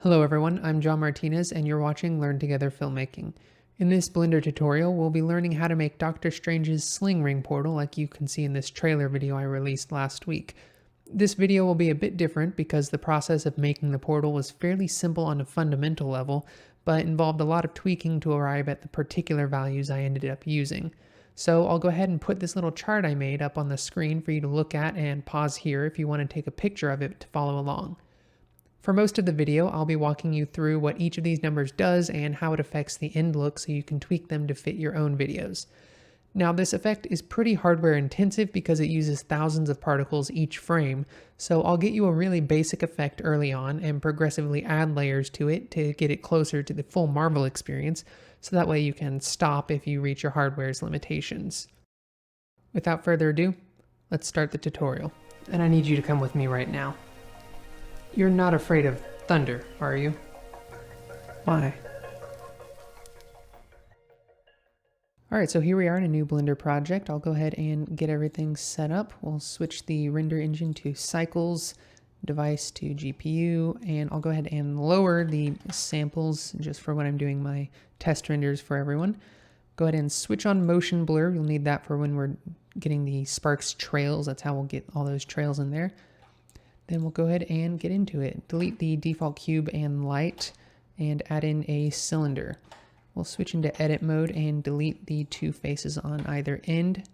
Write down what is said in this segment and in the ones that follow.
Hello everyone, I'm John Martinez and you're watching Learn Together Filmmaking. In this Blender tutorial, we'll be learning how to make Doctor Strange's Sling Ring portal like you can see in this trailer video I released last week. This video will be a bit different because the process of making the portal was fairly simple on a fundamental level, but involved a lot of tweaking to arrive at the particular values I ended up using. So I'll go ahead and put this little chart I made up on the screen for you to look at and pause here if you want to take a picture of it to follow along. For most of the video, I'll be walking you through what each of these numbers does and how it affects the end look so you can tweak them to fit your own videos. Now this effect is pretty hardware intensive because it uses thousands of particles each frame, so I'll get you a really basic effect early on and progressively add layers to it to get it closer to the full Marvel experience, so that way you can stop if you reach your hardware's limitations. Without further ado, let's start the tutorial. And I need you to come with me right now. You're not afraid of thunder, are you? Why? Alright, so here we are in a new Blender project. I'll go ahead and get everything set up. We'll switch the render engine to cycles, device to GPU, and I'll go ahead and lower the samples just for when I'm doing my test renders for everyone. Go ahead and switch on motion blur. You'll need that for when we're getting the sparks trails. That's how we'll get all those trails in there. Then we'll go ahead and get into it. Delete the default cube and light and add in a cylinder. We'll switch into edit mode and delete the two faces on either end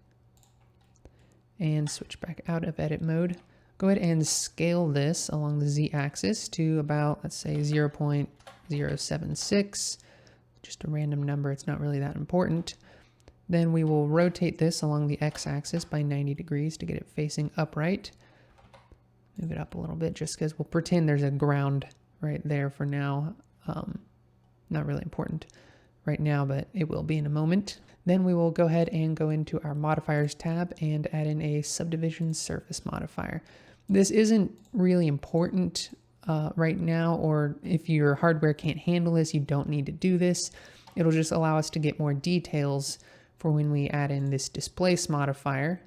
and switch back out of edit mode. Go ahead and scale this along the z-axis to about, let's say, 0.076. Just a random number, it's not really that important. Then we will rotate this along the x-axis by 90 degrees to get it facing upright. Move it up a little bit just because we'll pretend there's a ground right there for now. Not really important right now, but it will be in a moment. Then we will go ahead and go into our modifiers tab and add in a subdivision surface modifier. This isn't really important right now, or if your hardware can't handle this, you don't need to do this. It'll just allow us to get more details for when we add in this displace modifier.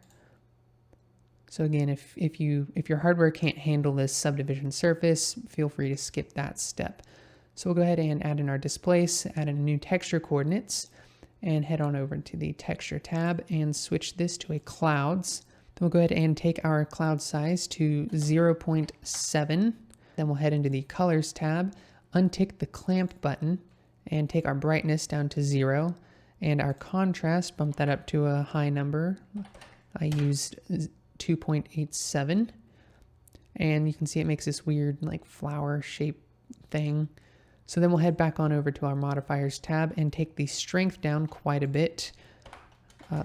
So again, if your hardware can't handle this subdivision surface, feel free to skip that step. So we'll go ahead and add in our displace, add in new texture coordinates, and head on over to the texture tab and switch this to a clouds. Then we'll go ahead and take our cloud size to 0.7. Then we'll head into the colors tab, untick the clamp button, and take our brightness down to 0. And our contrast, bump that up to a high number. I used 2.87, and you can see it makes this weird like flower shape thing. So then we'll head back on over to our modifiers tab and take the strength down quite a bit.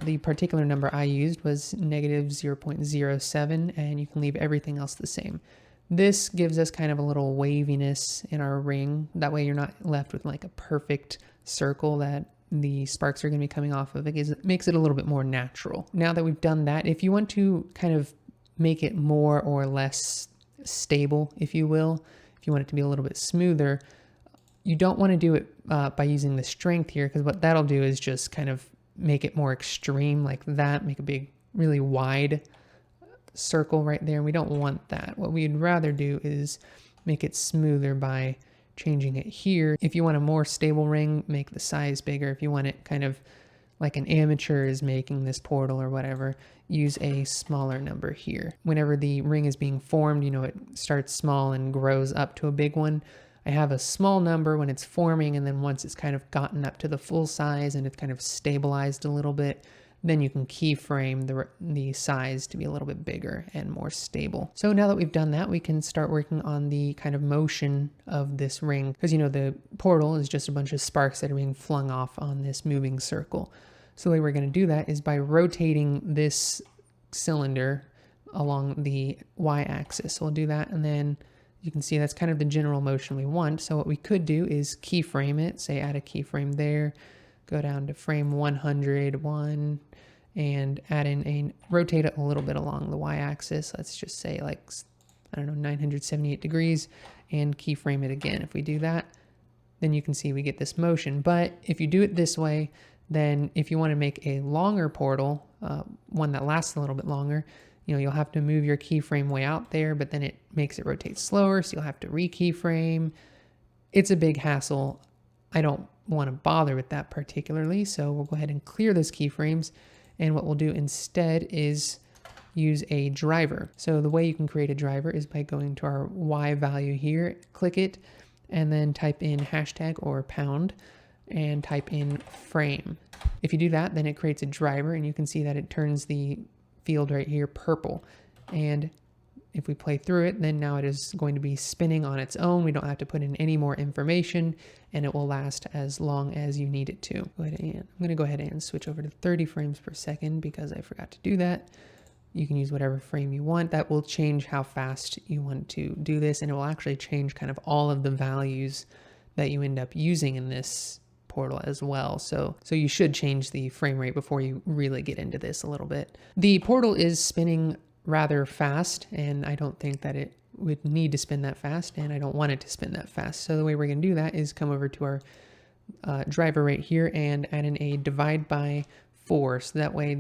The particular number I used was negative 0.07, and you can leave everything else the same. This gives us kind of a little waviness in our ring. That way you're not left with like a perfect circle that the sparks are going to be coming off of. It makes it a little bit more natural. Now that we've done that, if you want to kind of make it more or less stable, if you will, if you want it to be a little bit smoother, you don't want to do it by using the strength here, because what that'll do is just kind of make it more extreme like that, make a big, really wide circle right there. And we don't want that. What we'd rather do is make it smoother by changing it here. If you want a more stable ring, make the size bigger. If you want it kind of like an amateur is making this portal or whatever, use a smaller number here. Whenever the ring is being formed, you know, it starts small and grows up to a big one. I have a small number when it's forming, and then once it's kind of gotten up to the full size and it's kind of stabilized a little bit, then you can keyframe the size to be a little bit bigger and more stable. So now that we've done that, we can start working on the kind of motion of this ring, because you know the portal is just a bunch of sparks that are being flung off on this moving circle. So the way we're going to do that is by rotating this cylinder along the y-axis. So we'll do that, and then you can see that's kind of the general motion we want. So what we could do is keyframe it, say add a keyframe there, go down to frame 101, and add in rotate it a little bit along the y-axis. Let's just say like, I don't know, 978 degrees, and keyframe it again. If we do that, then you can see we get this motion. But if you do it this way, then if you want to make a longer portal, one that lasts a little bit longer, you know, you'll have to move your keyframe way out there, but then it makes it rotate slower, so you'll have to re-keyframe, it's a big hassle. I don't want to bother with that particularly, so we'll go ahead and clear those keyframes. And what we'll do instead is use a driver. So the way you can create a driver is by going to our Y value here, click it, and then type in hashtag or pound and type in frame. If you do that, then it creates a driver, and you can see that it turns the field right here purple. And if we play through it, then now it is going to be spinning on its own. We don't have to put in any more information, and it will last as long as you need it to. I'm going to go ahead and switch over to 30 frames per second because I forgot to do that. You can use whatever frame you want. That will change how fast you want to do this, and it will actually change kind of all of the values that you end up using in this portal as well. So you should change the frame rate before you really get into this a little bit. The portal is spinning rather fast, and I don't think that it would need to spin that fast, and I don't want it to spin that fast. So the way we're going to do that is come over to our driver right here and add in a divide by 4. So that way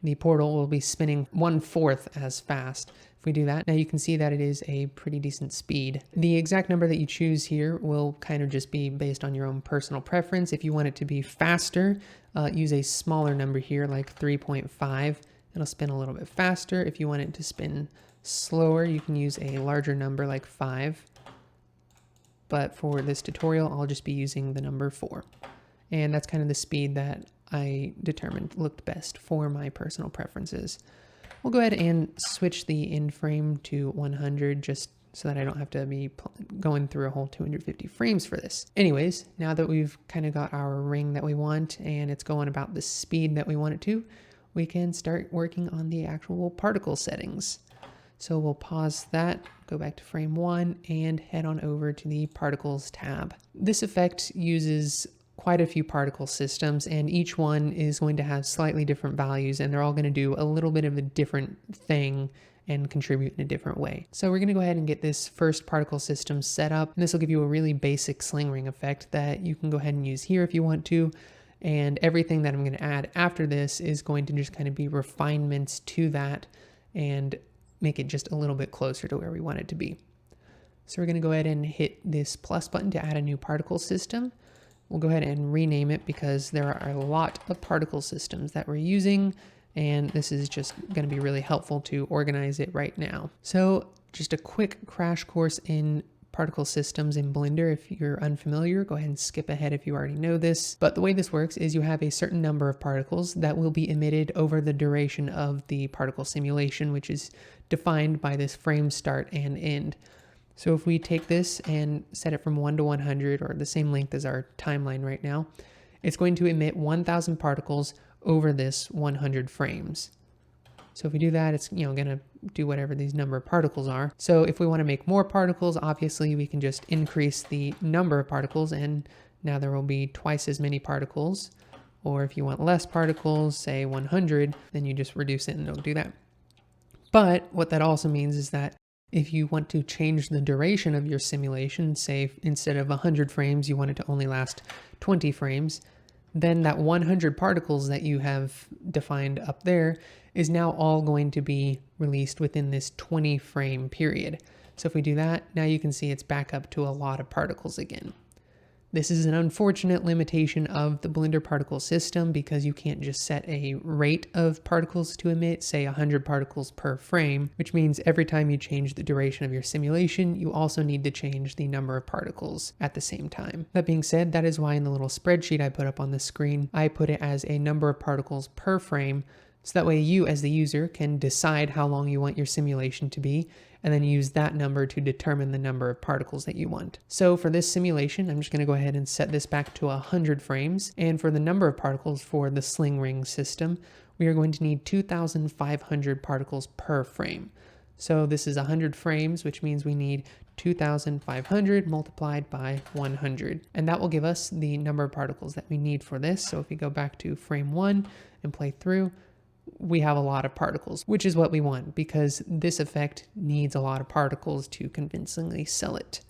the portal will be spinning 1/4 as fast. If we do that, now you can see that it is a pretty decent speed. The exact number that you choose here will kind of just be based on your own personal preference. If you want it to be faster, use a smaller number here, like 3.5. It'll spin a little bit faster. If you want it to spin slower, you can use a larger number like 5. But for this tutorial, I'll just be using the number 4. And that's kind of the speed that I determined looked best for my personal preferences. We'll go ahead and switch the end frame to 100 just so that I don't have to be going through a whole 250 frames for this. Anyways, now that we've kind of got our ring that we want and it's going about the speed that we want it to, we can start working on the actual particle settings. So we'll pause that, go back to frame 1, and head on over to the particles tab. This effect uses quite a few particle systems, and each one is going to have slightly different values, and they're all going to do a little bit of a different thing and contribute in a different way. So we're going to go ahead and get this first particle system set up, and this will give you a really basic sling ring effect that you can go ahead and use here if you want to. And everything that I'm going to add after this is going to just kind of be refinements to that and make it just a little bit closer to where we want it to be. So we're going to go ahead and hit this plus button to add a new particle system. We'll go ahead and rename it because there are a lot of particle systems that we're using, and this is just going to be really helpful to organize it right now. So just a quick crash course in particle systems in Blender. If you're unfamiliar, go ahead and skip ahead if you already know this. But the way this works is you have a certain number of particles that will be emitted over the duration of the particle simulation, which is defined by this frame start and end. So if we take this and set it from 1 to 100, or the same length as our timeline right now, it's going to emit 1,000 particles over this 100 frames. So if we do that, it's going to do whatever these number of particles are. So if we want to make more particles, obviously we can just increase the number of particles, and now there will be twice as many particles. Or if you want less particles, say 100, then you just reduce it and it'll do that. But what that also means is that if you want to change the duration of your simulation, say instead of 100 frames, you want it to only last 20 frames, then that 100 particles that you have defined up there is now all going to be released within this 20 frame period. So if we do that, now you can see it's back up to a lot of particles again. This is an unfortunate limitation of the Blender particle system because you can't just set a rate of particles to emit, say 100 particles per frame, which means every time you change the duration of your simulation, you also need to change the number of particles at the same time. That being said, that is why in the little spreadsheet I put up on the screen, I put it as a number of particles per frame, so that way you as the user can decide how long you want your simulation to be, and then use that number to determine the number of particles that you want. So for this simulation, I'm just going to go ahead and set this back to 100 frames. And for the number of particles for the Sling Ring system, we are going to need 2,500 particles per frame. So this is 100 frames, which means we need 2,500 multiplied by 100. And that will give us the number of particles that we need for this. So if we go back to frame 1 and play through, we have a lot of particles, which is what we want because this effect needs a lot of particles to convincingly sell it.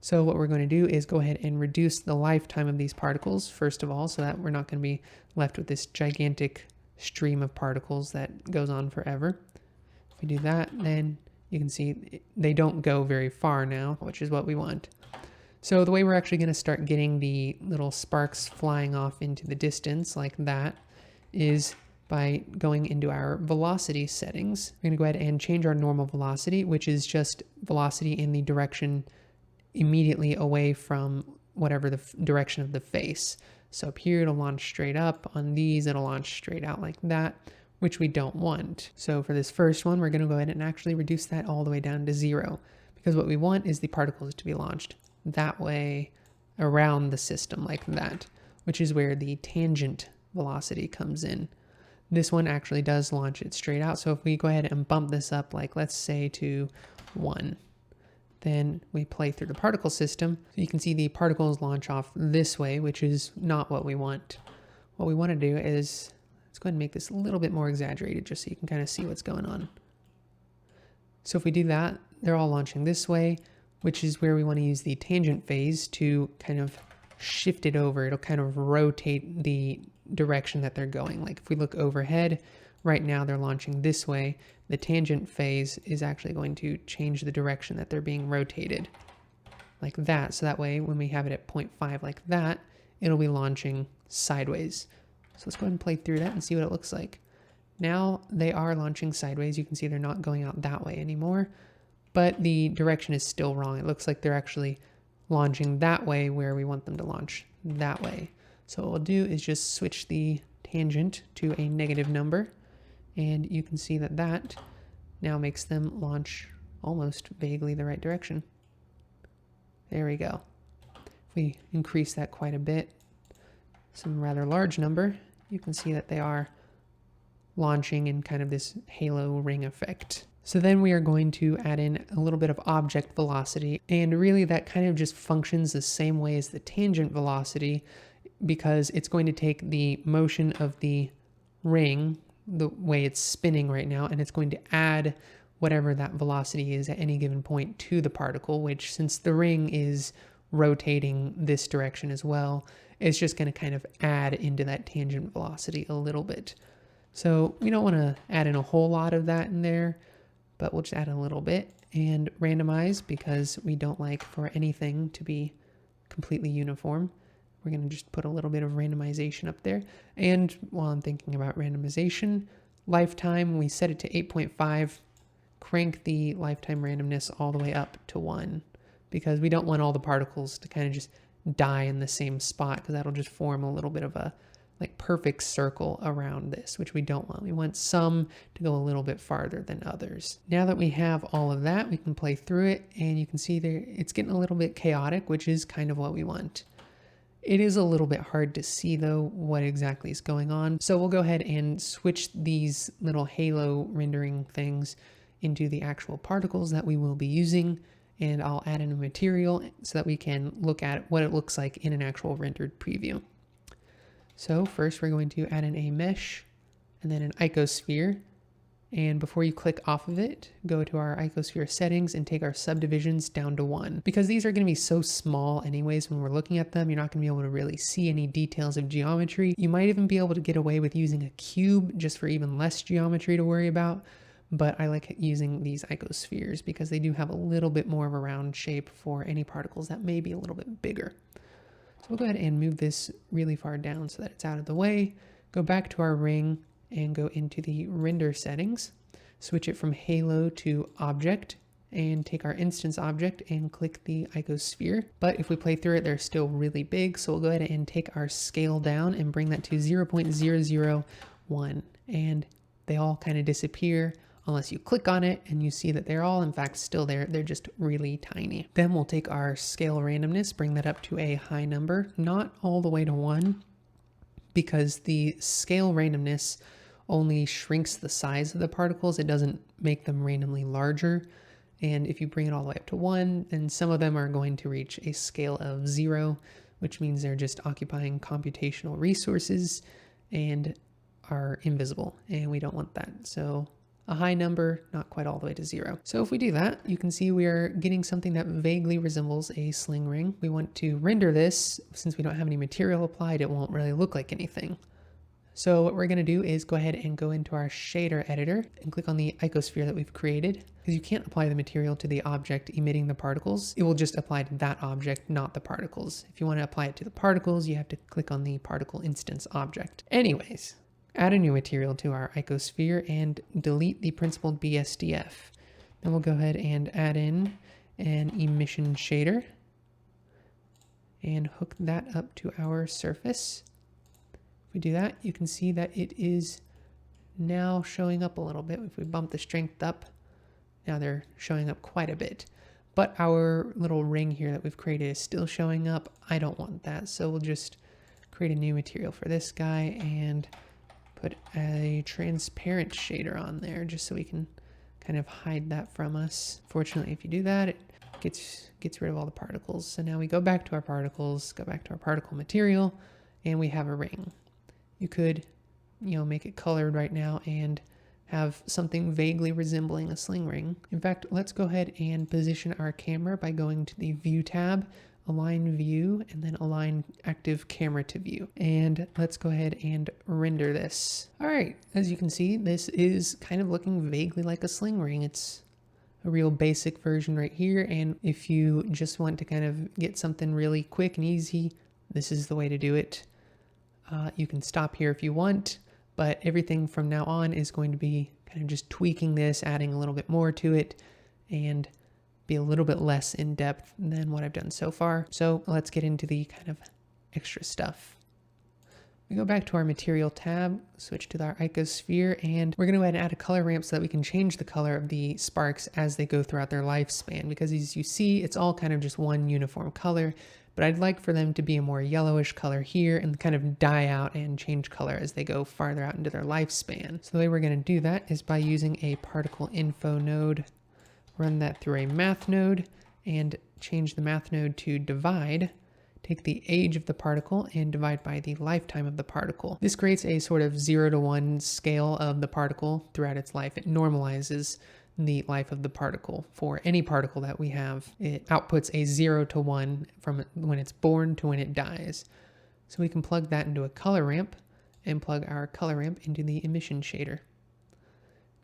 So what we're going to do is go ahead and reduce the lifetime of these particles, first of all, so that we're not going to be left with this gigantic stream of particles that goes on forever. If we do that, then you can see they don't go very far now, which is what we want. So the way we're actually going to start getting the little sparks flying off into the distance like that is by going into our velocity settings. We're going to go ahead and change our normal velocity, which is just velocity in the direction immediately away from whatever the direction of the face. So up here, it'll launch straight up. On these, it'll launch straight out like that, which we don't want. So for this first one, we're going to go ahead and actually reduce that all the way down to 0, because what we want is the particles to be launched that way around the system like that, which is where the tangent velocity comes in. This one actually does launch it straight out. So if we go ahead and bump this up, like let's say to 1, then we play through the particle system. So you can see the particles launch off this way, which is not what we want. What we want to do is, let's go ahead and make this a little bit more exaggerated just so you can kind of see what's going on. So if we do that, they're all launching this way, which is where we want to use the tangent phase to kind of shift it over. It'll kind of rotate the direction that they're going. Like if we look overhead, right now they're launching this way. The tangent phase is actually going to change the direction that they're being rotated like that. So that way, when we have it at 0.5 like that, it'll be launching sideways. So let's go ahead and play through that and see what it looks like. Now they are launching sideways. You can see they're not going out that way anymore, but the direction is still wrong. It looks like they're actually launching that way where we want them to launch that way. So what we'll do is just switch the tangent to a negative number, and you can see that that now makes them launch almost vaguely the right direction. There we go. If we increase that quite a bit, some rather large number, you can see that they are launching in kind of this halo ring effect. So then we are going to add in a little bit of object velocity, and really that kind of just functions the same way as the tangent velocity, because it's going to take the motion of the ring, the way it's spinning right now, and it's going to add whatever that velocity is at any given point to the particle, which, since the ring is rotating this direction as well, it's just going to kind of add into that tangent velocity a little bit. So we don't want to add in a whole lot of that in there, but we'll just add a little bit and randomize, because we don't like for anything to be completely uniform. We're going to just put a little bit of randomization up there. And while I'm thinking about randomization, lifetime, we set it to 8.5, crank the lifetime randomness all the way up to 1, because we don't want all the particles to kind of just die in the same spot, because that'll just form a little bit of a like perfect circle around this, which we don't want. We want some to go a little bit farther than others. Now that we have all of that, we can play through it, and you can see there it's getting a little bit chaotic, which is kind of what we want. It is a little bit hard to see though what exactly is going on. So we'll go ahead and switch these little halo rendering things into the actual particles that we will be using, and I'll add in a material so that we can look at what it looks like in an actual rendered preview. So first we're going to add in a mesh and then an icosphere. And before you click off of it, go to our icosphere settings and take our subdivisions down to 1. Because these are going to be so small anyways when we're looking at them, you're not going to be able to really see any details of geometry. You might even be able to get away with using a cube just for even less geometry to worry about. But I like using these icospheres because they do have a little bit more of a round shape for any particles that may be a little bit bigger. So we'll go ahead and move this really far down so that it's out of the way. Go back to our ring and go into the render settings, switch it from halo to object, and take our instance object and click the icosphere. But if we play through it, they're still really big. So we'll go ahead and take our scale down and bring that to 0.001. And they all kind of disappear unless you click on it and you see that they're all in fact still there. They're just really tiny. Then we'll take our scale randomness, bring that up to a high number, not all the way to 1, because the scale randomness only shrinks the size of the particles. It doesn't make them randomly larger. And if you bring it all the way up to 1, then some of them are going to reach a scale of 0, which means they're just occupying computational resources and are invisible, and we don't want that. So a high number, not quite all the way to 0. So if we do that, you can see we are getting something that vaguely resembles a sling ring. We want to render this. Since we don't have any material applied, it won't really look like anything. So what we're going to do is go ahead and go into our shader editor and click on the icosphere that we've created. Because you can't apply the material to the object emitting the particles. It will just apply to that object, not the particles. If you want to apply it to the particles, you have to click on the particle instance object. Anyways, add a new material to our icosphere and delete the principled BSDF. Then we'll go ahead and add in an emission shader and hook that up to our surface. If we do that, you can see that it is now showing up a little bit. If we bump the strength up, now they're showing up quite a bit. But our little ring here that we've created is still showing up. I don't want that, so we'll just create a new material for this guy and put a transparent shader on there just so we can kind of hide that from us. Fortunately, if you do that, it gets rid of all the particles. So now we go back to our particles, go back to our particle material, and we have a ring. You could, make it colored right now and have something vaguely resembling a sling ring. In fact, let's go ahead and position our camera by going to the View tab, Align View, and then Align Active Camera to View. And let's go ahead and render this. All right, as you can see, this is kind of looking vaguely like a sling ring. It's a real basic version right here. And if you just want to kind of get something really quick and easy, this is the way to do it. You can stop here if you want, but everything from now on is going to be kind of just tweaking this, adding a little bit more to it, and be a little bit less in depth than what I've done so far. So let's get into the kind of extra stuff. We go back to our material tab, switch to our icosphere, and we're going to go ahead and add a color ramp so that we can change the color of the sparks as they go throughout their lifespan. Because as you see, it's all kind of just one uniform color, but I'd like for them to be a more yellowish color here and kind of die out and change color as they go farther out into their lifespan. So the way we're going to do that is by using a particle info node, run that through a math node, and change the math node to divide. Take the age of the particle and divide by the lifetime of the particle. This creates a sort of 0 to 1 scale of the particle throughout its life. It normalizes the life of the particle. For any particle that we have, it outputs a 0 to 1 from when it's born to when it dies. So we can plug that into a color ramp and plug our color ramp into the emission shader.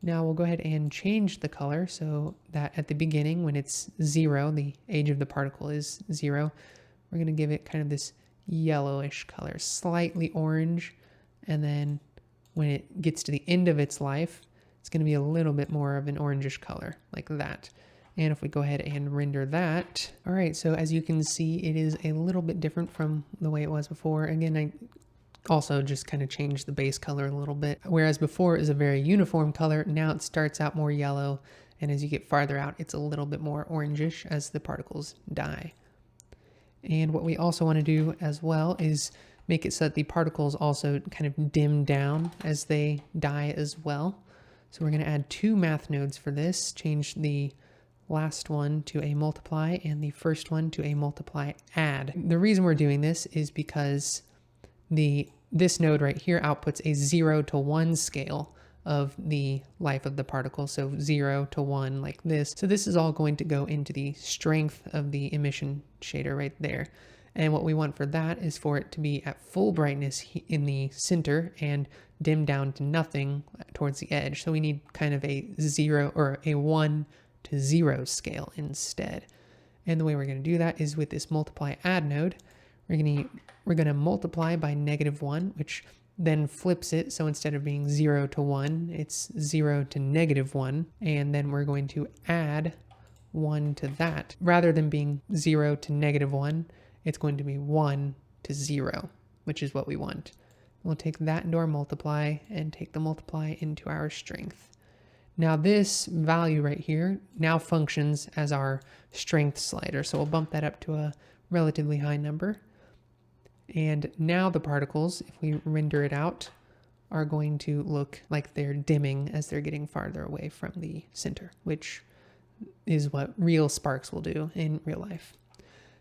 Now we'll go ahead and change the color so that at the beginning, when it's 0, the age of the particle is 0, we're going to give it kind of this yellowish color, slightly orange, and then when it gets to the end of its life, it's going to be a little bit more of an orangish color, like that. And if we go ahead and render that, all right, so as you can see, it is a little bit different from the way it was before. Again, I also just kind of changed the base color a little bit. Whereas before it was a very uniform color, now it starts out more yellow, and as you get farther out, it's a little bit more orangish as the particles die. And what we also want to do as well is make it so that the particles also kind of dim down as they die as well. So we're going to add 2 math nodes for this, change the last one to a multiply and the first one to a multiply add. The reason we're doing this is because this node right here outputs a 0 to 1 scale of the life of the particle, so 0 to 1 like this. So this is all going to go into the strength of the emission shader right there. And what we want for that is for it to be at full brightness in the center and dim down to nothing towards the edge. So we need kind of a 0 or a 1 to 0 scale instead. And the way we're going to do that is with this multiply add node. We're going to multiply by -1, which then flips it. So instead of being 0 to 1, it's 0 to -1. And then we're going to add 1 to that. Rather than being 0 to -1, it's going to be 1 to 0, which is what we want. We'll take that into our multiply and take the multiply into our strength. Now this value right here now functions as our strength slider. So we'll bump that up to a relatively high number. And now the particles, if we render it out, are going to look like they're dimming as they're getting farther away from the center, which is what real sparks will do in real life.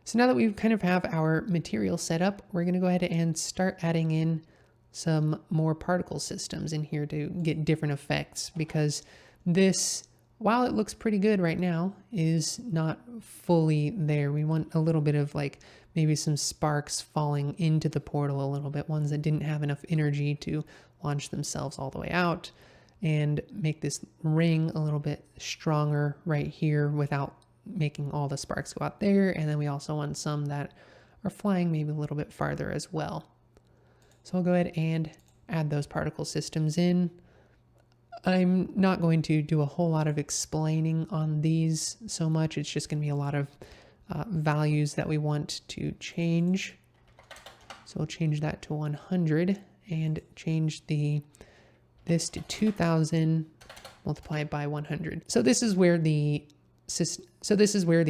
So now that we kind of have our material set up, we're going to go ahead and start adding in some more particle systems in here to get different effects, because this while it looks pretty good right now, is not fully there. We want a little bit of like maybe some sparks falling into the portal a little bit, ones that didn't have enough energy to launch themselves all the way out, and make this ring a little bit stronger right here without making all the sparks go out there. And then we also want some that are flying maybe a little bit farther as well. So I'll go ahead and add those particle systems in. I'm not going to do a whole lot of explaining on these so much. It's just going to be a lot of values that we want to change. So we'll change that to 100 and change this to 2000 multiplied by 100. So this is where the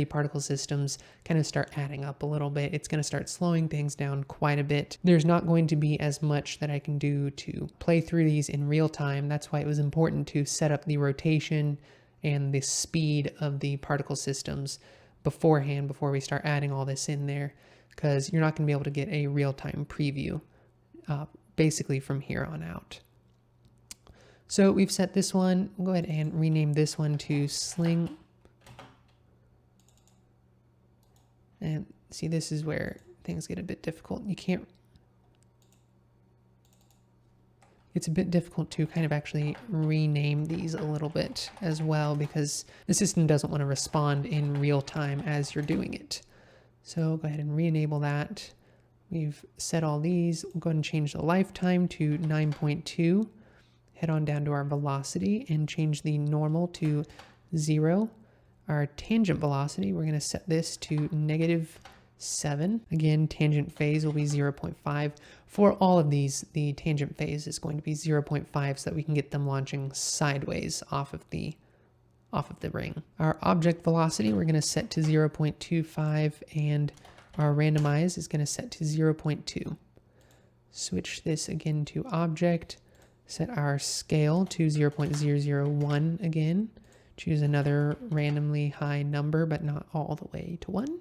particle systems kind of start adding up a little bit. It's going to start slowing things down quite a bit. There's not going to be as much that I can do to play through these in real time. That's why it was important to set up the rotation and the speed of the particle systems beforehand before we start adding all this in there, because you're not going to be able to get a real-time preview basically from here on out. So we've set this one. We'll go ahead and rename this one to Sling. And see, this is where things get a bit difficult. It's a bit difficult to kind of actually rename these a little bit as well, because the system doesn't want to respond in real time as you're doing it. So go ahead and re-enable that. We've set all these. We'll go ahead and change the lifetime to 9.2. Head on down to our velocity and change the normal to 0. Our tangent velocity, we're going to set this to -7. Again, tangent phase will be 0.5. For all of these, the tangent phase is going to be 0.5 so that we can get them launching sideways off of the ring. Our object velocity, we're going to set to 0.25, and our randomize is going to set to 0.2. Switch this again to object. Set our scale to 0.001 again. Choose another randomly high number, but not all the way to 1.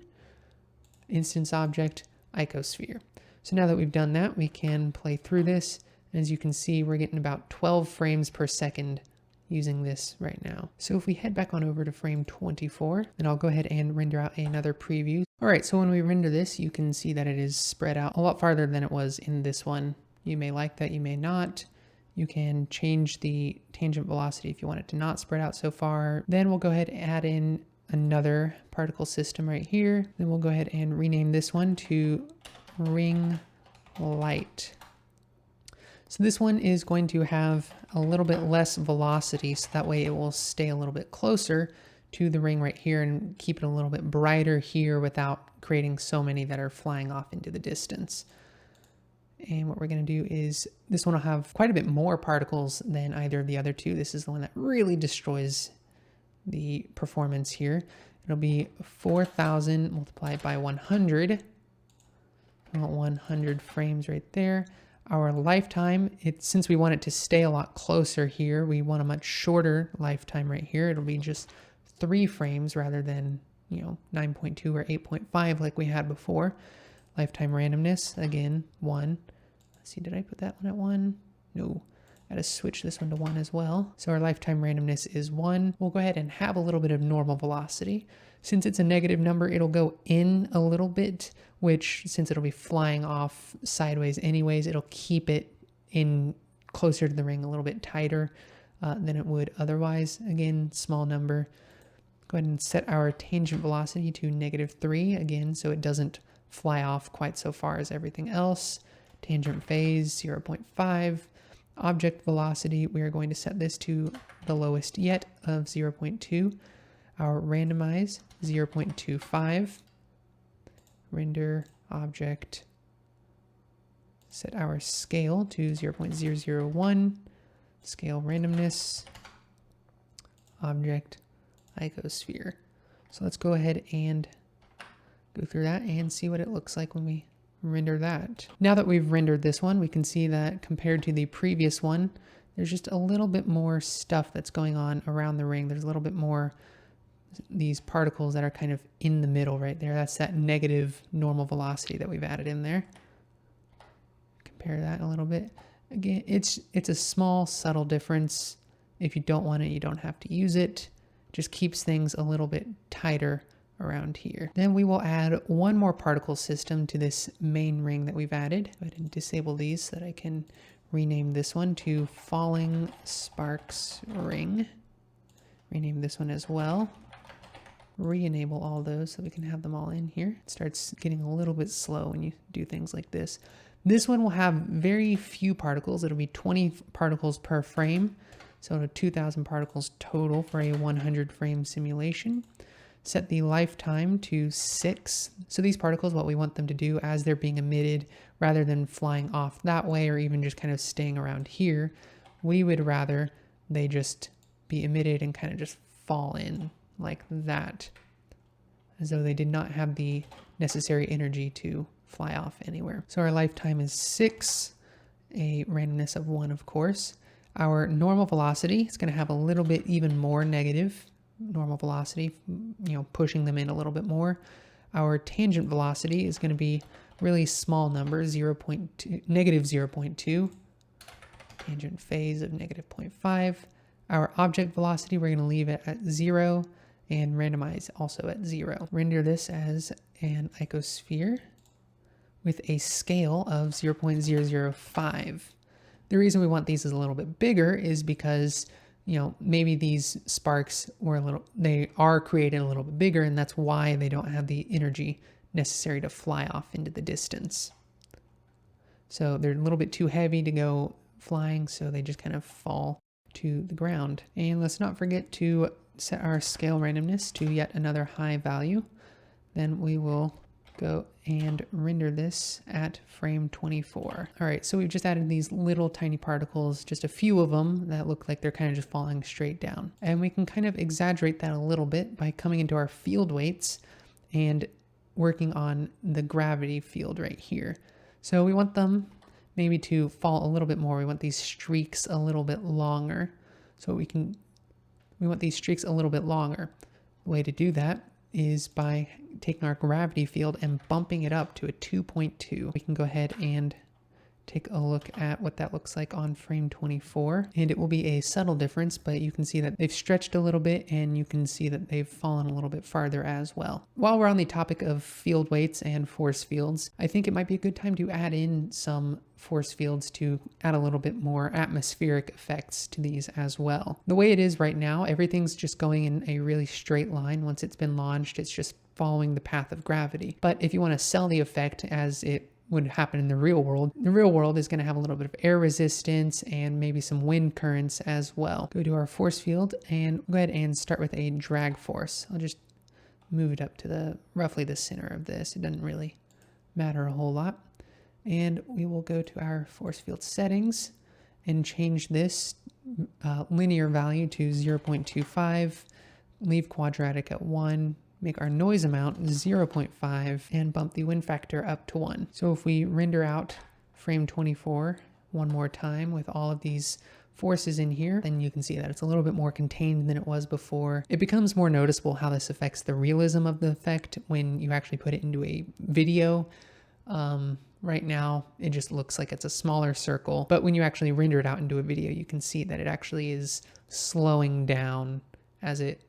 Instance object, icosphere. So now that we've done that, we can play through this. And as you can see, we're getting about 12 frames per second using this right now. So if we head back on over to frame 24, then I'll go ahead and render out another preview. All right, so when we render this, you can see that it is spread out a lot farther than it was in this one. You may like that, you may not. You can change the tangent velocity if you want it to not spread out so far. Then we'll go ahead and add in another particle system right here. Then we'll go ahead and rename this one to Ring Light. So this one is going to have a little bit less velocity, so that way it will stay a little bit closer to the ring right here and keep it a little bit brighter here without creating so many that are flying off into the distance. And what we're going to do is this one will have quite a bit more particles than either of the other two. This is the one that really destroys the performance here. It'll be 4,000 multiplied by 100. I want 100 frames right there. Our lifetime, since we want it to stay a lot closer here, we want a much shorter lifetime right here. It'll be just 3 frames rather than 9.2 or 8.5 like we had before. Lifetime randomness, again, 1. Let's see, did I put that one at 1? No. I gotta switch this one to 1 as well. So our lifetime randomness is 1. We'll go ahead and have a little bit of normal velocity. Since it's a negative number, it'll go in a little bit, which since it'll be flying off sideways anyways, it'll keep it in closer to the ring a little bit tighter than it would otherwise. Again, small number. Go ahead and set our tangent velocity to -3 again, so it doesn't fly off quite so far as everything else. Tangent phase 0.5. Object velocity, we are going to set this to the lowest yet of 0.2. Our randomize 0.25. Render object. Set our scale to 0.001. Scale randomness. Object icosphere. So let's go ahead and go through that and see what it looks like when we render that. Now that we've rendered this one, we can see that compared to the previous one, there's just a little bit more stuff that's going on around the ring. There's a little bit more these particles that are kind of in the middle right there. That's that negative normal velocity that we've added in there. Compare that a little bit. Again, it's a small, subtle difference. If you don't want it, you don't have to use it. Just keeps things a little bit tighter around here. Then we will add one more particle system to this main ring that we've added. Go ahead and disable these so that I can rename this one to Falling Sparks Ring. Rename this one as well. Re-enable all those so we can have them all in here. It starts getting a little bit slow when you do things like this. This one will have very few particles. It'll be 20 particles per frame. So 2,000 particles total for a 100 frame simulation. Set the lifetime to 6. So these particles, what we want them to do as they're being emitted, rather than flying off that way or even just kind of staying around here, we would rather they just be emitted and kind of just fall in like that, as though they did not have the necessary energy to fly off anywhere. So our lifetime is 6, a randomness of 1, of course. Our normal velocity is going to have a little bit even more negative normal velocity, pushing them in a little bit more. Our tangent velocity is going to be really small number, negative 0.2. Tangent phase of negative 0.5. Our object velocity, we're going to leave it at 0 and randomize also at 0. Render this as an icosphere with a scale of 0.005. The reason we want these a little bit bigger is because, maybe these sparks they are created a little bit bigger, and that's why they don't have the energy necessary to fly off into the distance. So they're a little bit too heavy to go flying, so they just kind of fall to the ground. And let's not forget to set our scale randomness to yet another high value. Then we will go and render this at frame 24. All right, so we've just added these little tiny particles, just a few of them that look like they're kind of just falling straight down. And we can kind of exaggerate that a little bit by coming into our field weights and working on the gravity field right here. So we want them maybe to fall a little bit more. We want these streaks a little bit longer. So we want these streaks a little bit longer. The way to do that is by taking our gravity field and bumping it up to a 2.2. We can go ahead and take a look at what that looks like on frame 24. And it will be a subtle difference, but you can see that they've stretched a little bit, and you can see that they've fallen a little bit farther as well. While we're on the topic of field weights and force fields, I think it might be a good time to add in some force fields to add a little bit more atmospheric effects to these as well. The way it is right now, everything's just going in a really straight line. Once it's been launched, it's just following the path of gravity. But if you want to sell the effect as it would happen in the real world is going to have a little bit of air resistance and maybe some wind currents as well. Go to our force field and go ahead and start with a drag force. I'll just move it up to roughly the center of this. It doesn't really matter a whole lot. And we will go to our force field settings and change this linear value to 0.25, leave quadratic at 1, make our noise amount 0.5, and bump the wind factor up to 1. So if we render out frame 24 one more time with all of these forces in here, then you can see that it's a little bit more contained than it was before. It becomes more noticeable how this affects the realism of the effect when you actually put it into a video. Right now, it just looks like it's a smaller circle, but when you actually render it out into a video, you can see that it actually is slowing down as it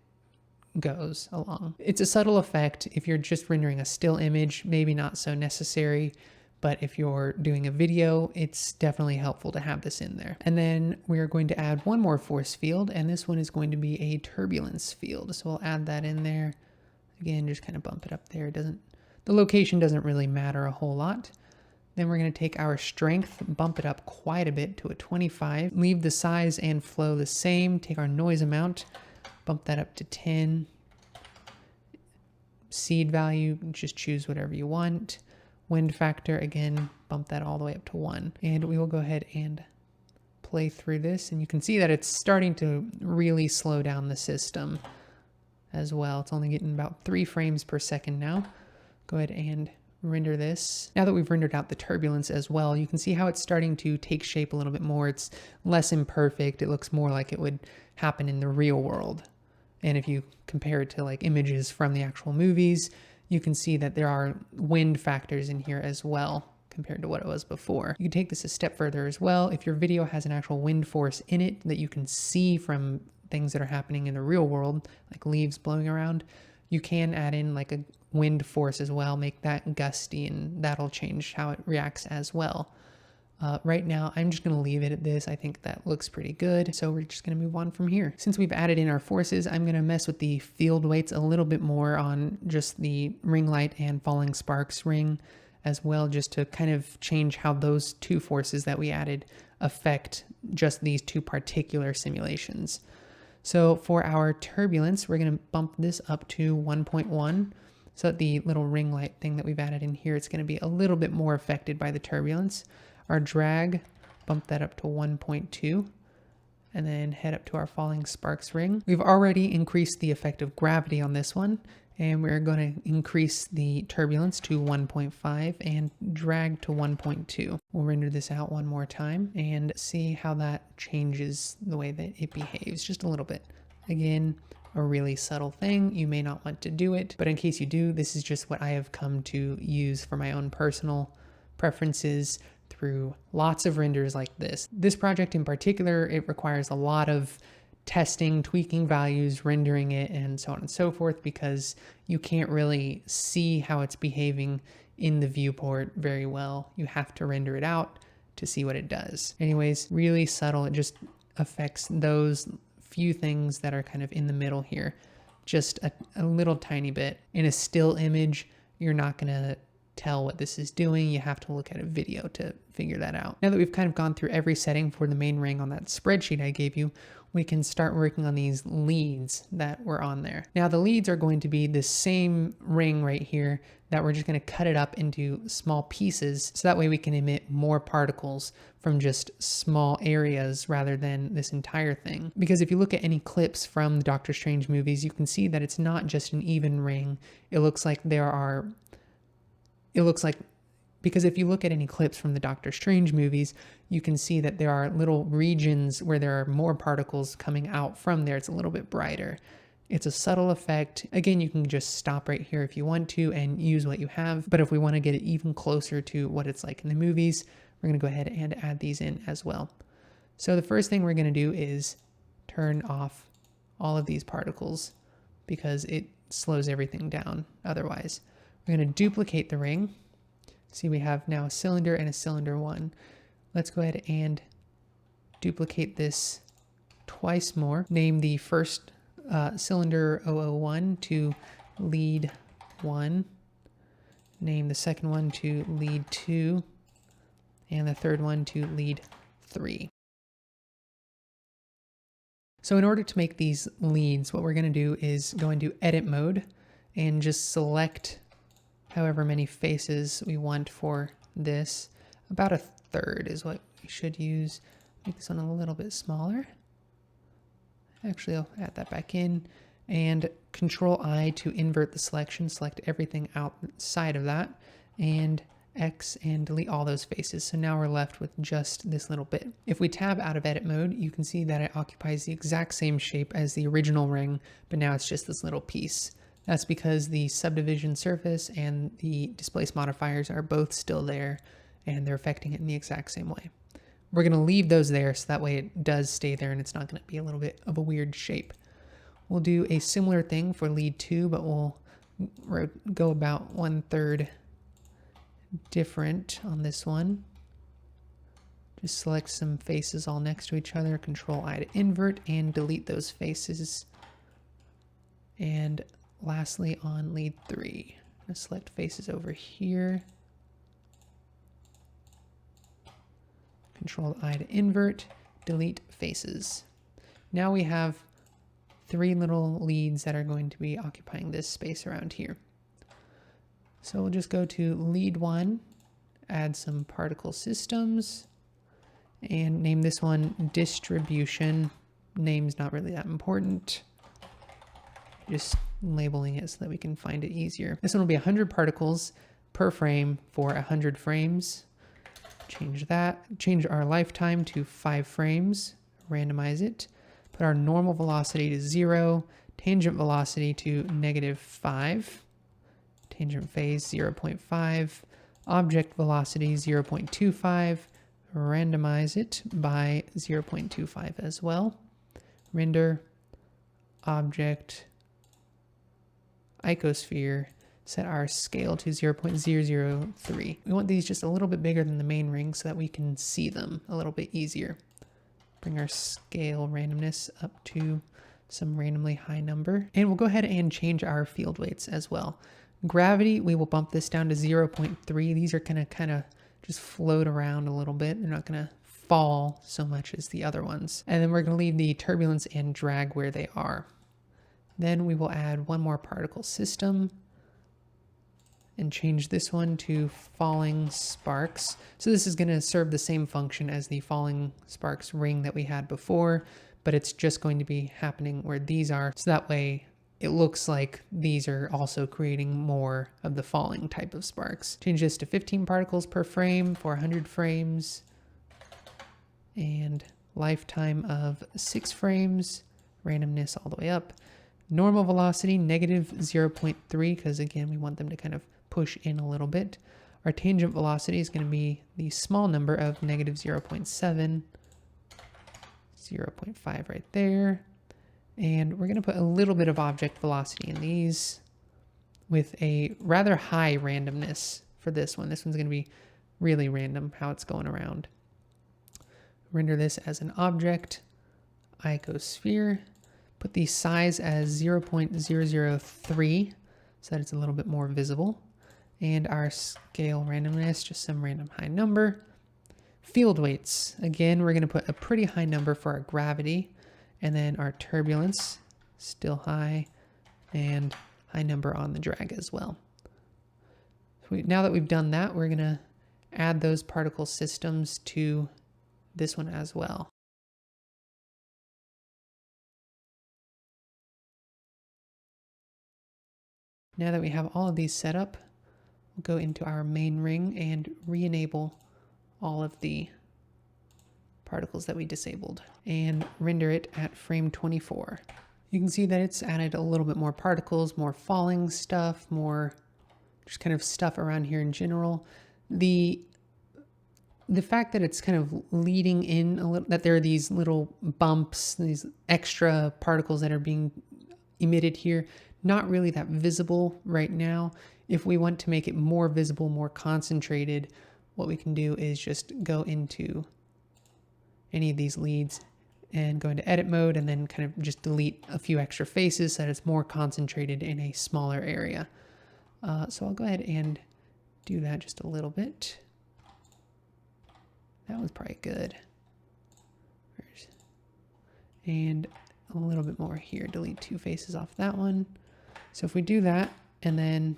goes along. It's a subtle effect. If you're just rendering a still image, maybe not so necessary, but if you're doing a video, it's definitely helpful to have this in there. And then we're going to add one more force field, and this one is going to be a turbulence field. So we'll add that in there. Again, just kind of bump it up there. The location doesn't really matter a whole lot. Then we're going to take our strength, bump it up quite a bit to a 25, leave the size and flow the same, take our noise amount, bump that up to 10. Seed value, just choose whatever you want. Wind factor, again, bump that all the way up to 1. And we will go ahead and play through this, and you can see that it's starting to really slow down the system as well. It's only getting about 3 frames per second now. Go ahead and render this. Now that we've rendered out the turbulence as well, you can see how it's starting to take shape a little bit more. It's less imperfect. It looks more like it would happen in the real world. And if you compare it to like images from the actual movies, you can see that there are wind factors in here as well compared to what it was before. You can take this a step further as well. If your video has an actual wind force in it that you can see from things that are happening in the real world, like leaves blowing around. You can add in like a wind force as well, make that gusty, and that'll change how it reacts as well. Right now, I'm just going to leave it at this. I think that looks pretty good. So we're just going to move on from here. Since we've added in our forces, I'm going to mess with the field weights a little bit more on just the ring light and falling sparks ring as well, just to kind of change how those two forces that we added affect just these two particular simulations. So for our turbulence, we're going to bump this up to 1.1. So that the little ring light thing that we've added in here, it's going to be a little bit more affected by the turbulence. Our drag, bump that up to 1.2, and then head up to our falling sparks ring. We've already increased the effect of gravity on this one, and we're going to increase the turbulence to 1.5 and drag to 1.2. We'll render this out one more time and see how that changes the way that it behaves just a little bit. Again, a really subtle thing. You may not want to do it, but in case you do, this is just what I have come to use for my own personal preferences through lots of renders like this. This project in particular, it requires a lot of testing, tweaking values, rendering it, and so on and so forth, because you can't really see how it's behaving in the viewport very well. You have to render it out to see what it does. Anyways, really subtle. It just affects those few things that are kind of in the middle here. Just a little tiny bit. In a still image, you're not gonna tell what this is doing. You have to look at a video to figure that out. Now that we've kind of gone through every setting for the main ring on that spreadsheet I gave you, we can start working on these leads that were on there. Now the leads are going to be the same ring right here that we're just going to cut it up into small pieces, so that way we can emit more particles from just small areas rather than this entire thing. Because if you look at any clips from the Doctor Strange movies, you can see that it's not just an even ring. It looks like because if you look at any clips from the Doctor Strange movies, you can see that there are little regions where there are more particles coming out from there. It's a little bit brighter. It's a subtle effect. Again, you can just stop right here if you want to and use what you have. But if we want to get it even closer to what it's like in the movies, we're going to go ahead and add these in as well. So the first thing we're going to do is turn off all of these particles because it slows everything down otherwise. We're going to duplicate the ring. See, we have now a cylinder and a cylinder 1. Let's go ahead and duplicate this twice more. Name the first cylinder 001 to lead 1. Name the second one to lead 2. And the third one to lead 3. So in order to make these leads, what we're going to do is go into edit mode and just select however many faces we want for this. About a third is what we should use. Make this one a little bit smaller. Actually, I'll add that back in. And Control I to invert the selection. Select everything outside of that. And X and delete all those faces. So now we're left with just this little bit. If we tab out of edit mode, you can see that it occupies the exact same shape as the original ring, but now it's just this little piece. That's because the subdivision surface and the displace modifiers are both still there, and they're affecting it in the exact same way. We're going to leave those there so that way it does stay there and it's not going to be a little bit of a weird shape. We'll do a similar thing for lead 2, but we'll go about 1/3 different on this one. Just select some faces all next to each other, Control I to invert and delete those faces. And lastly, on lead 3, I'm going to select faces over here. Control I to invert, delete faces. Now we have 3 little leads that are going to be occupying this space around here. So we'll just go to lead 1, add some particle systems, and name this one distribution. Name's not really that important. Just labeling it so that we can find it easier. This one will be 100 particles per frame for 100 frames. Change that. Change our lifetime to 5 frames. Randomize it. Put our normal velocity to 0. Tangent velocity to -5. Tangent phase 0.5. Object velocity 0.25. Randomize it by 0.25 as well. Render. object, icosphere, set our scale to 0.003. We want these just a little bit bigger than the main ring so that we can see them a little bit easier. Bring our scale randomness up to some randomly high number. And we'll go ahead and change our field weights as well. Gravity, we will bump this down to 0.3. These are gonna kind of just float around a little bit. They're not gonna fall so much as the other ones. And then we're gonna leave the turbulence and drag where they are. Then we will add one more particle system and change this one to falling sparks. So this is gonna serve the same function as the falling sparks ring that we had before, but it's just going to be happening where these are. So that way it looks like these are also creating more of the falling type of sparks. Change this to 15 particles per frame for 100 frames and lifetime of 6 frames, randomness all the way up. Normal velocity, negative 0.3, because again, we want them to kind of push in a little bit. Our tangent velocity is going to be the small number of negative 0.7, 0.5 right there. And we're going to put a little bit of object velocity in these with a rather high randomness for this one. This one's going to be really random how it's going around. Render this as an object, icosphere. Put the size as 0.003 so that it's a little bit more visible. And our scale randomness, just some random high number. Field weights, again, we're going to put a pretty high number for our gravity. And then our turbulence, still high, and high number on the drag as well. So now that we've done that, we're going to add those particle systems to this one as well. Now that we have all of these set up, we'll go into our main ring and re-enable all of the particles that we disabled and render it at frame 24. You can see that it's added a little bit more particles, more falling stuff, more just kind of stuff around here in general. The fact that it's kind of leading in a little, that there are these little bumps, these extra particles that are being emitted here, not really that visible right now. If we want to make it more visible, more concentrated, what we can do is just go into any of these leads and go into edit mode and then kind of just delete a few extra faces so that it's more concentrated in a smaller area. So I'll go ahead and do that just a little bit. That was probably good. And a little bit more here. Delete 2 faces off that one. So if we do that and then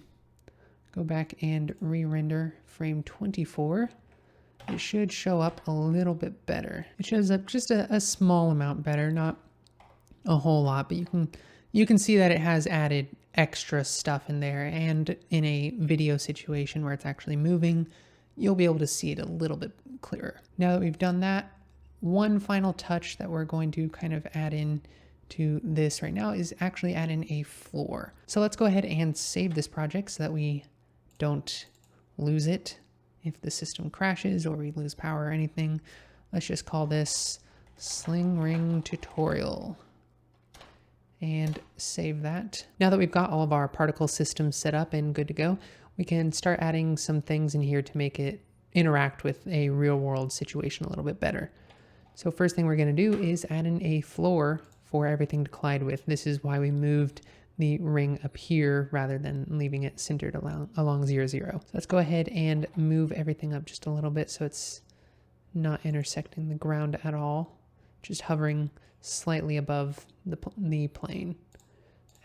go back and re-render frame 24, it should show up a little bit better. It shows up just a small amount better, not a whole lot, but you can see that it has added extra stuff in there, and in a video situation where it's actually moving, you'll be able to see it a little bit clearer. Now that we've done that, one final touch that we're going to kind of add in to this right now is actually add in a floor. So let's go ahead and save this project so that we don't lose it if the system crashes or we lose power or anything. Let's just call this Sling Ring tutorial and save that. Now that we've got all of our particle systems set up and good to go, we can start adding some things in here to make it interact with a real world situation a little bit better. So first thing we're going to do is add in a floor for everything to collide with. This is why we moved the ring up here rather than leaving it centered along 0, 0. So let's go ahead and move everything up just a little bit so it's not intersecting the ground at all, just hovering slightly above the plane.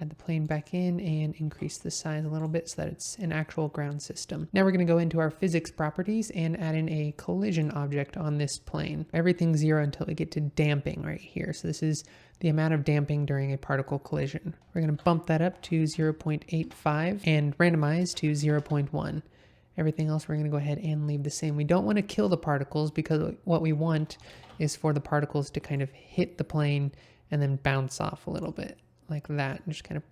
Add the plane back in and increase the size a little bit so that it's an actual ground system. Now we're going to go into our physics properties and add in a collision object on this plane. Everything's 0 until we get to damping right here. So this is the amount of damping during a particle collision. We're going to bump that up to 0.85 and randomize to 0.1. Everything else we're going to go ahead and leave the same. We don't want to kill the particles because what we want is for the particles to kind of hit the plane and then bounce off a little bit like that, and just kind of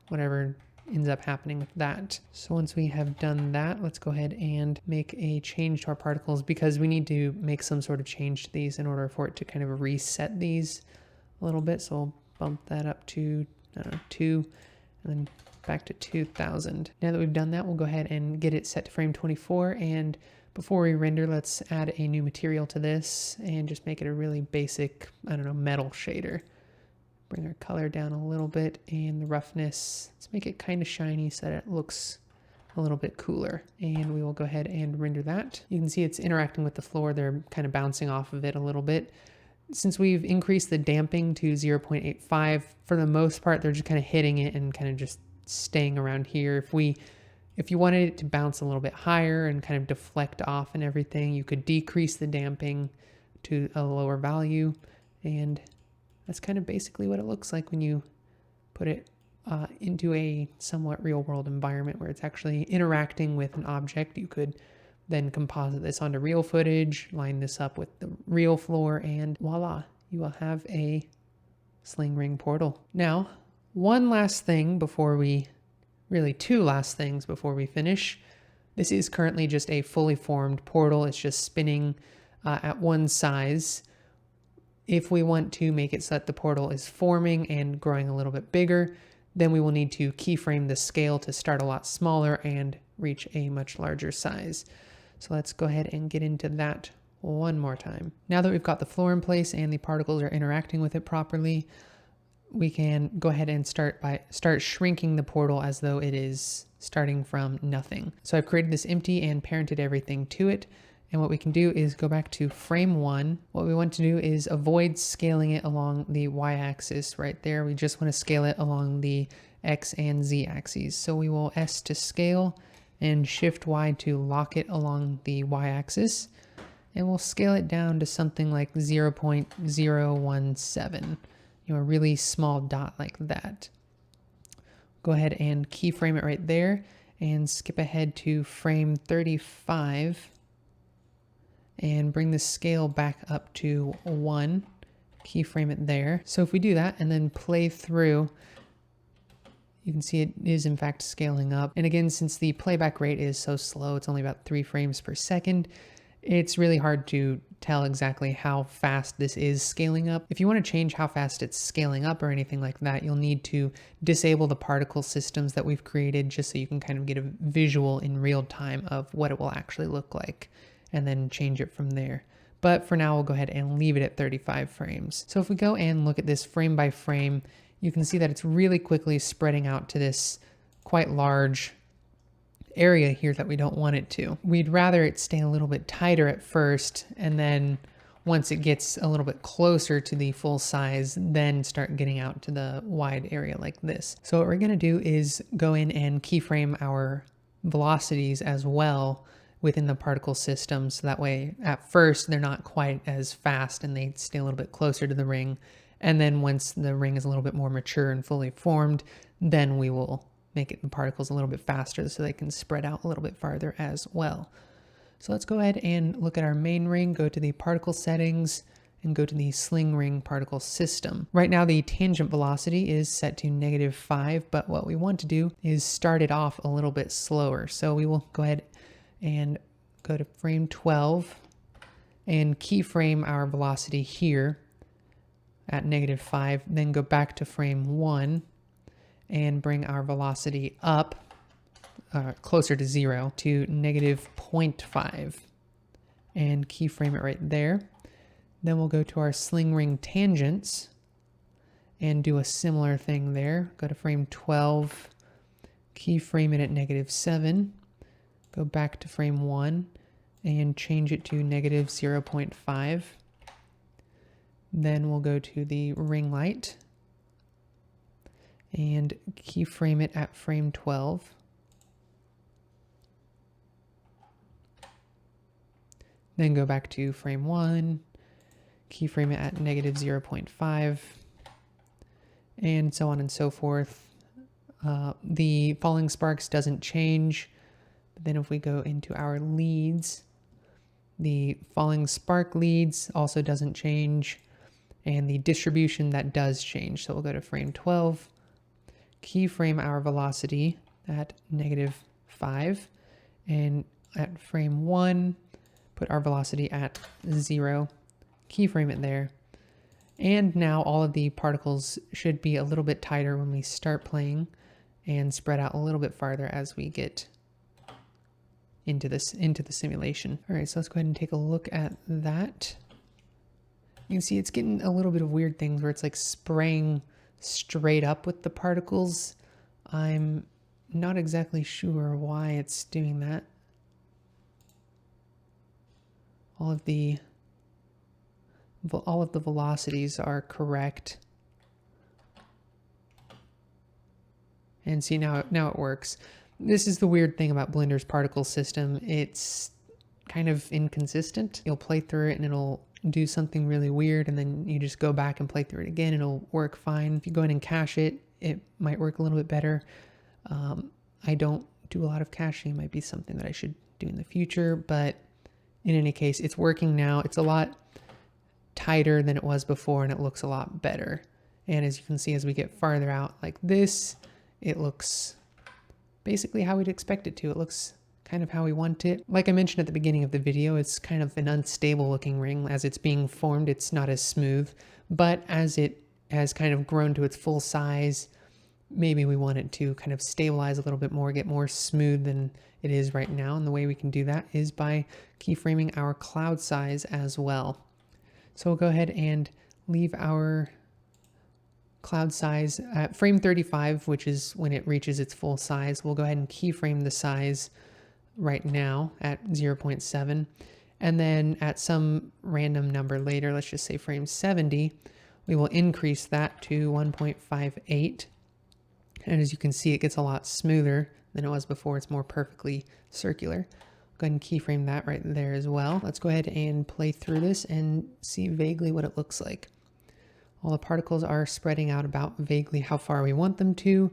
whatever ends up happening with that. So once we have done that, let's go ahead and make a change to our particles because we need to make some sort of change to these in order for it to kind of reset these a little bit. So we'll bump that up to, I don't know, 2, and then back to 2000. Now that we've done that, we'll go ahead and get it set to frame 24. And before we render, let's add a new material to this and just make it a really basic, I don't know, metal shader. Bring our color down a little bit and the roughness, let's make it kind of shiny so that it looks a little bit cooler. And we will go ahead and render that. You can see it's interacting with the floor. They're kind of bouncing off of it a little bit. Since we've increased the damping to 0.85, for the most part, they're just kind of hitting it and kind of just staying around here. If you wanted it to bounce a little bit higher and kind of deflect off and everything, you could decrease the damping to a lower value. And that's kind of basically what it looks like when you put it into a somewhat real world environment where it's actually interacting with an object. You could then composite this onto real footage, line this up with the real floor, and voila, you will have a Sling Ring portal. Now, one last thing before we, really two last things before we finish. This is currently just a fully formed portal. It's just spinning at one size. If we want to make it so that the portal is forming and growing a little bit bigger, then we will need to keyframe the scale to start a lot smaller and reach a much larger size. So let's go ahead and get into that one more time. Now that we've got the floor in place and the particles are interacting with it properly, we can go ahead and start shrinking the portal as though it is starting from nothing. So I've created this empty and parented everything to it. And what we can do is go back to frame 1. What we want to do is avoid scaling it along the y-axis right there. We just want to scale it along the x and z axes. So we will S to scale and Shift Y to lock it along the y-axis. And we'll scale it down to something like 0.017, a really small dot like that. Go ahead and keyframe it right there and skip ahead to frame 35 and bring the scale back up to 1, keyframe it there. So if we do that and then play through, you can see it is in fact scaling up. And again, since the playback rate is so slow, it's only about 3 frames per second, it's really hard to tell exactly how fast this is scaling up. If you want to change how fast it's scaling up or anything like that, you'll need to disable the particle systems that we've created just so you can kind of get a visual in real time of what it will actually look like, and then change it from there. But for now, we'll go ahead and leave it at 35 frames. So if we go and look at this frame by frame, you can see that it's really quickly spreading out to this quite large area here that we don't want it to. We'd rather it stay a little bit tighter at first, and then once it gets a little bit closer to the full size, then start getting out to the wide area like this. So what we're gonna do is go in and keyframe our velocities as well within the particle system, so that way at first they're not quite as fast and they stay a little bit closer to the ring. And then once the ring is a little bit more mature and fully formed, then we will make the particles a little bit faster so they can spread out a little bit farther as well. So let's go ahead and look at our main ring, go to the particle settings, and go to the Sling Ring particle system. Right now the tangent velocity is set to -5, but what we want to do is start it off a little bit slower. So we will go ahead and go to frame 12 and keyframe our velocity here at -5, then go back to frame 1 and bring our velocity up closer to 0 to -0.5 and keyframe it right there. Then we'll go to our Sling Ring tangents and do a similar thing there. Go to frame 12, keyframe it at -7. Go back to frame 1 and change it to -0.5. Then we'll go to the ring light and keyframe it at frame 12. Then go back to frame 1, keyframe it at -0.5, and so on and so forth. The falling sparks doesn't change. But then if we go into our leads, the falling spark leads also doesn't change, and the distribution, that does change. So we'll go to frame 12, keyframe our velocity at -5, and at frame 1, put our velocity at 0, keyframe it there, And now all of the particles should be a little bit tighter when we start playing and spread out a little bit farther as we get into the simulation. All right, so let's go ahead and take a look at that. You can see it's getting a little bit of weird things where it's like spraying straight up with the particles. I'm not exactly sure why it's doing that. All of the velocities are correct. And see, now it works. This is the weird thing about Blender's particle system. It's kind of inconsistent. You'll play through it and it'll do something really weird, and then you just go back and play through it again and it'll work fine. If you go in and cache it, it might work a little bit better. I don't do a lot of caching. It might be something that I should do in the future, but in any case, it's working now. It's a lot tighter than it was before and it looks a lot better. And as you can see, as we get farther out like this, it looks basically how we'd expect it to. It looks kind of how we want it. Like I mentioned at the beginning of the video, it's kind of an unstable looking ring. As it's being formed, it's not as smooth, but as it has kind of grown to its full size, maybe we want it to kind of stabilize a little bit more, get more smooth than it is right now. And the way we can do that is by keyframing our cloud size as well. So we'll go ahead and leave our cloud size at frame 35, which is when it reaches its full size. We'll go ahead and keyframe the size right now at 0.7. And then at some random number later, let's just say frame 70, we will increase that to 1.58. And as you can see, it gets a lot smoother than it was before. It's more perfectly circular. Go ahead and keyframe that right there as well. Let's go ahead and play through this and see vaguely what it looks like. All the particles are spreading out about vaguely how far we want them to,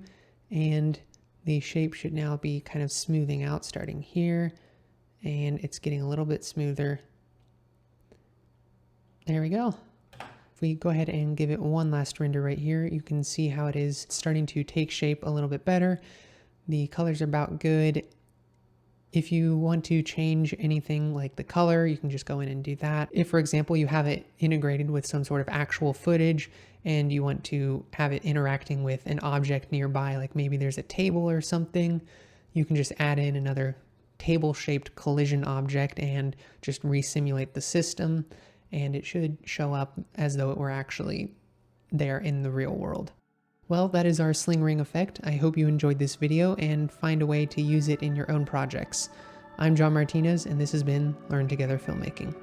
and the shape should now be kind of smoothing out starting here, and it's getting a little bit smoother. There we go. If we go ahead and give it one last render right here, you can see how it is starting to take shape a little bit better. The colors are about good. If you want to change anything like the color, you can just go in and do that. If, for example, you have it integrated with some sort of actual footage and you want to have it interacting with an object nearby, like maybe there's a table or something, you can just add in another table-shaped collision object and just re-simulate the system, and it should show up as though it were actually there in the real world. Well, that is our Sling Ring effect. I hope you enjoyed this video and find a way to use it in your own projects. I'm John Martinez, and this has been Learn Together Filmmaking.